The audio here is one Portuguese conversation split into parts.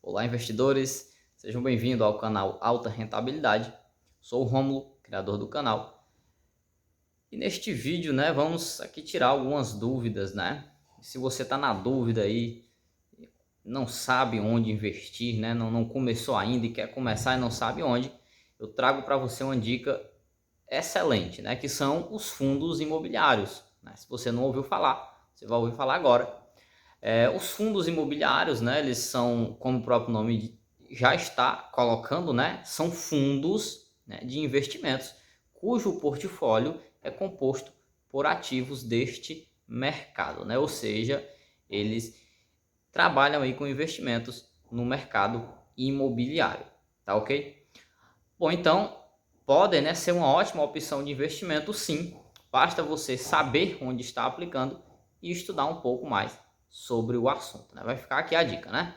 Olá, investidores! Sejam bem-vindos ao canal Alta Rentabilidade. Sou o Rômulo, criador do canal. E neste vídeo, vamos aqui tirar algumas dúvidas, Se você está na dúvida aí, não sabe onde investir, Não começou ainda e quer começar e não sabe onde, eu trago para você uma dica excelente, Que são os fundos imobiliários. Se você não ouviu falar, você vai ouvir falar agora. Os fundos imobiliários, eles são, como o próprio nome já está colocando, são fundos, de investimentos, cujo portfólio é composto por ativos deste mercado, Ou seja, eles trabalham aí com investimentos no mercado imobiliário, tá ok? Bom, então podem, ser uma ótima opção de investimento, sim. Basta você saber onde está aplicando e estudar um pouco mais sobre o assunto, Vai ficar aqui a dica,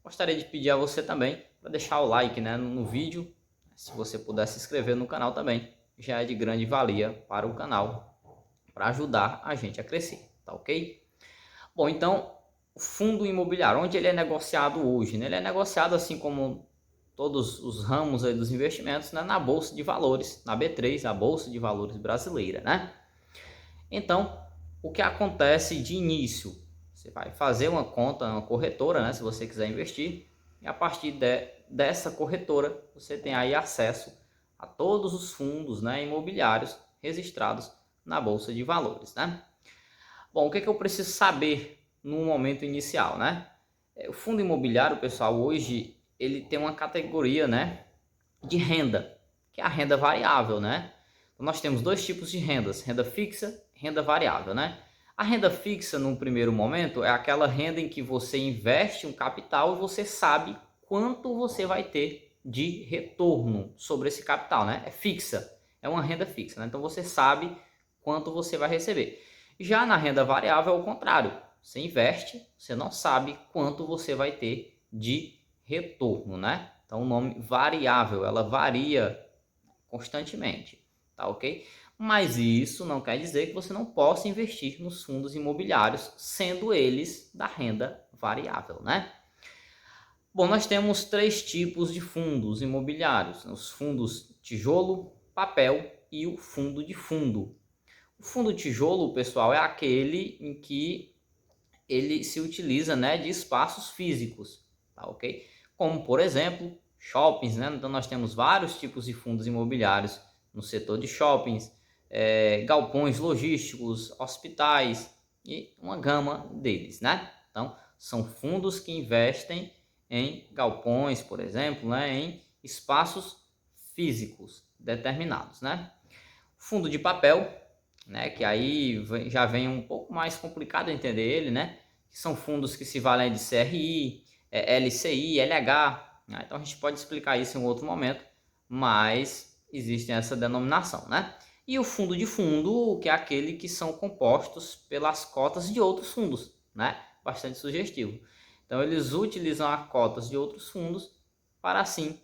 Gostaria de pedir a você também para deixar o like, no vídeo. Se você puder se inscrever no canal também, já é de grande valia para o canal, para ajudar a gente a crescer, tá ok? Bom, então, o fundo imobiliário, onde ele é negociado hoje, Ele é negociado, assim como todos os ramos aí dos investimentos, na Bolsa de Valores, na B3, a Bolsa de Valores brasileira, Então, o que acontece de início? Você vai fazer uma conta, uma corretora, se você quiser investir, e a partir dessa corretora, você tem aí acesso a todos os fundos, imobiliários registrados na Bolsa de Valores, Bom, o que eu preciso saber no momento inicial, O fundo imobiliário, pessoal, hoje ele tem uma categoria, de renda, que é a renda variável, Então, nós temos dois tipos de rendas, renda fixa e renda variável, A renda fixa, num primeiro momento, é aquela renda em que você investe um capital e você sabe quanto você vai ter de retorno sobre esse capital, É fixa, é uma renda fixa, Então, você sabe quanto você vai receber. Já na renda variável, é o contrário. Você investe, você não sabe quanto você vai ter de retorno, Então, o nome variável, ela varia constantemente, tá ok? Mas isso não quer dizer que você não possa investir nos fundos imobiliários, sendo eles da renda variável, Bom, nós temos três tipos de fundos imobiliários: os fundos tijolo, papel e o fundo de fundo. O fundo tijolo, pessoal, é aquele em que ele se utiliza, de espaços físicos, tá ok? Como, por exemplo, shoppings, Então, nós temos vários tipos de fundos imobiliários no setor de shoppings, galpões logísticos, hospitais e uma gama deles, Então, são fundos que investem em galpões, por exemplo, em espaços físicos determinados, Fundo de papel, que aí já vem um pouco mais complicado entender ele, que são fundos que se valem de CRI, LCI, LH, Então a gente pode explicar isso em outro momento, mas existe essa denominação, E o fundo de fundo, que é aquele que são compostos pelas cotas de outros fundos, Bastante sugestivo. Então eles utilizam as cotas de outros fundos para assim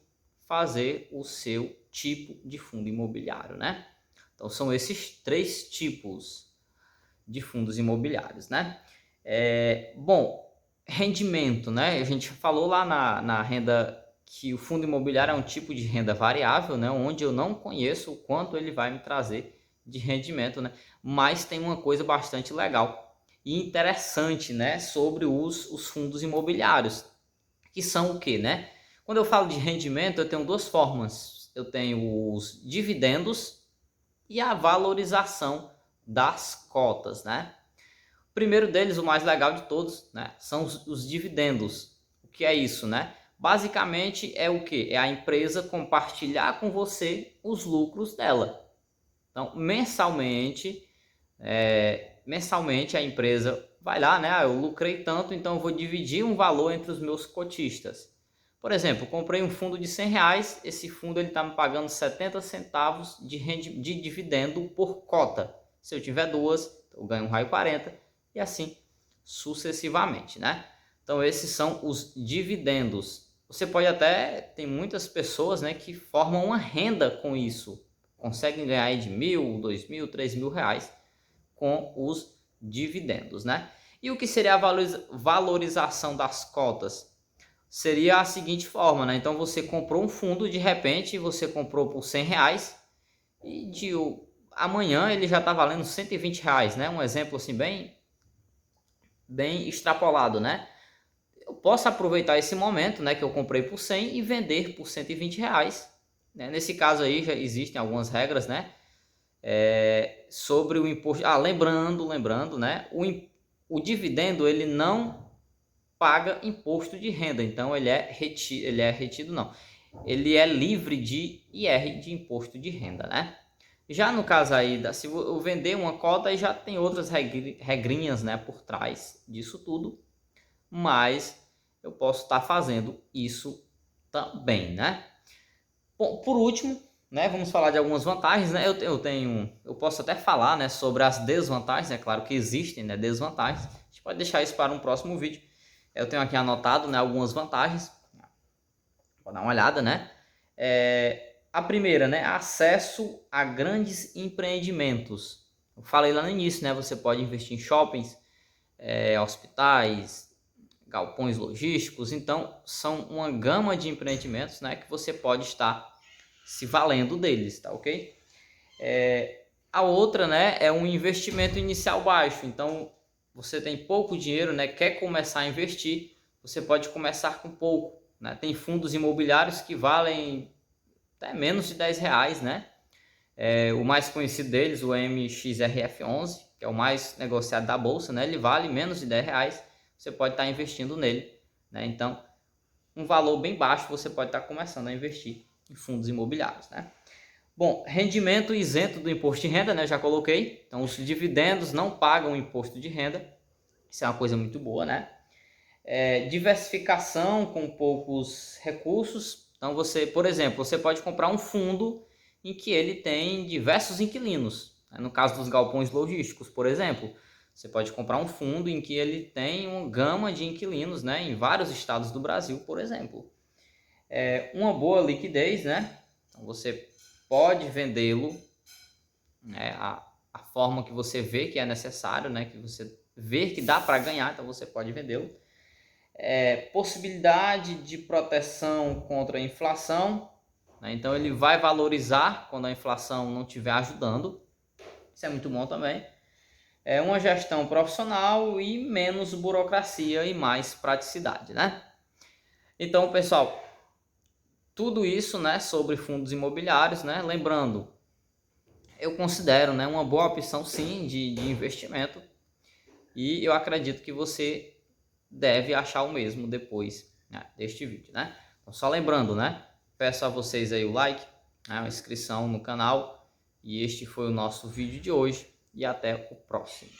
fazer o seu tipo de fundo imobiliário, Então são esses três tipos de fundos imobiliários, Bom, rendimento, A gente falou lá na renda que o fundo imobiliário é um tipo de renda variável, Onde eu não conheço o quanto ele vai me trazer de rendimento, Mas tem uma coisa bastante legal e interessante, Sobre os fundos imobiliários, que são o quê, Quando eu falo de rendimento, eu tenho duas formas. Eu tenho os dividendos e a valorização das cotas, O primeiro deles, o mais legal de todos, são os dividendos. O que é isso, Basicamente é o que? É a empresa compartilhar com você os lucros dela. Então, mensalmente a empresa vai lá, eu lucrei tanto, então eu vou dividir um valor entre os meus cotistas. Por exemplo, comprei um fundo de R$100, esse fundo está me pagando 70 centavos de dividendo por cota. Se eu tiver duas, eu ganho R$1,40 e assim sucessivamente, Então esses são os dividendos. Você pode até, tem muitas pessoas, que formam uma renda com isso, conseguem ganhar aí de R$1.000, R$2.000, R$3.000 com os dividendos, E o que seria a valorização das cotas? seria a seguinte forma, né? Então você comprou um fundo, de repente você comprou por R$100 e amanhã ele já está valendo R$120, né? Um exemplo assim bem extrapolado, né? Eu posso aproveitar esse momento, né, que eu comprei por 100 e vender por R$120, né? Nesse caso aí já existem algumas regras, né? Sobre o imposto. Lembrando, né? O dividendo ele não paga imposto de renda, então ele é retido não. Ele é livre de IR, de imposto de renda, né? Já no caso aí, se eu vender uma cota, aí já tem outras regrinhas, né, por trás disso tudo, mas eu posso estar fazendo isso também, né? Bom, por último, né, vamos falar de algumas vantagens, né? Eu posso até falar, né, sobre as desvantagens, é claro que existem, né, desvantagens. A gente pode deixar isso para um próximo vídeo. Eu tenho aqui anotado, né, algumas vantagens. Vou dar uma olhada, né? A primeira, né, acesso a grandes empreendimentos. Eu falei lá no início, né? Você pode investir em shoppings, hospitais, galpões logísticos. Então, são uma gama de empreendimentos, né, que você pode estar se valendo deles, tá ok? A outra, né, é um investimento inicial baixo. Então, você tem pouco dinheiro, né, quer começar a investir, você pode começar com pouco, né? Tem fundos imobiliários que valem até menos de R$10, né? O mais conhecido deles, o MXRF11, que é o mais negociado da bolsa, né? Ele vale menos de R$10, você pode estar investindo nele, né? Então, um valor bem baixo você pode estar começando a investir em fundos imobiliários, né? Bom, rendimento isento do imposto de renda, né? Eu já coloquei. Então, os dividendos não pagam imposto de renda. Isso é uma coisa muito boa, né? Diversificação com poucos recursos. Então, por exemplo, você pode comprar um fundo em que ele tem diversos inquilinos. No caso dos galpões logísticos, por exemplo, você pode comprar um fundo em que ele tem uma gama de inquilinos, né, em vários estados do Brasil, por exemplo. Uma boa liquidez, né? Então, você pode vendê-lo, né, a forma que você vê que é necessário, né, que você vê que dá para ganhar, então você pode vendê-lo. Possibilidade de proteção contra a inflação, né? Então ele vai valorizar quando a inflação não estiver ajudando. Isso é muito bom também. Uma gestão profissional e menos burocracia e mais praticidade, né? Então, pessoal, tudo isso, né, sobre fundos imobiliários, né? Lembrando, eu considero, né, uma boa opção sim de investimento, e eu acredito que você deve achar o mesmo depois, né, deste vídeo, né? Então, só lembrando, né? Peço a vocês aí o like, né, a inscrição no canal, e este foi o nosso vídeo de hoje, e até o próximo.